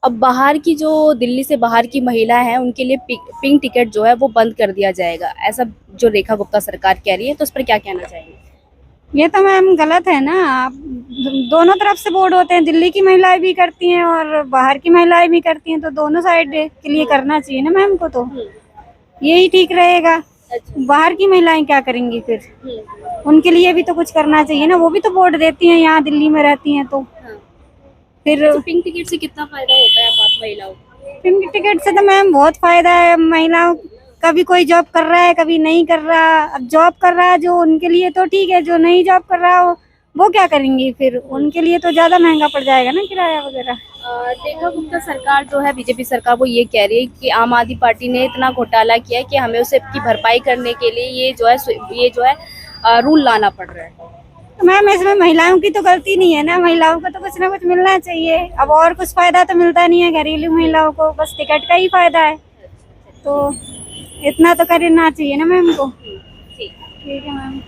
अब बाहर की जो दिल्ली से बाहर की महिला है उनके लिए पिंक टिकट जो है वो बंद कर दिया जाएगा, ऐसा जो रेखा गुप्ता सरकार कह रही है, तो उस पर क्या कहना चाहेंगे? ये तो मैम गलत है ना। आप दोनों तरफ से बोर्ड होते हैं, दिल्ली की महिलाएं भी करती हैं और बाहर की महिलाएं भी करती हैं, तो दोनों साइड के लिए करना चाहिए ना मैम को, तो यही ठीक रहेगा। अच्छा। बाहर की महिलाएं क्या करेंगी फिर? हम्म। उनके लिए भी तो कुछ करना चाहिए ना, वो भी तो वोट देती हैं, यहाँ दिल्ली में रहती हैं तो हाँ। फिर। अच्छा, पिंक टिकट से कितना फायदा होता है बात महिलाओं को? पिंक टिकट से तो मैम बहुत फायदा है महिलाओं। कभी कोई जॉब कर रहा है, कभी नहीं कर रहा। अब जॉब कर रहा है जो, उनके लिए तो ठीक है, जो नहीं जॉब कर रहा वो क्या करेंगी फिर? उनके लिए तो ज्यादा महंगा पड़ जाएगा ना किराया वगैरह। रेखा गुप्ता सरकार जो है, बीजेपी सरकार, वो ये कह रही है कि आम आदमी पार्टी ने इतना घोटाला किया है कि हमें उसे की भरपाई करने के लिए ये जो है रूल लाना पड़ रहा है। तो मैम इसमें महिलाओं की तो गलती नहीं है ना, महिलाओं को तो कुछ ना कुछ मिलना चाहिए। अब और कुछ फायदा तो मिलता नहीं है घरेलू महिलाओं को, बस टिकट का ही फायदा है, तो इतना तो करना चाहिए ना मैम को। ठीक। ठीक है मैम।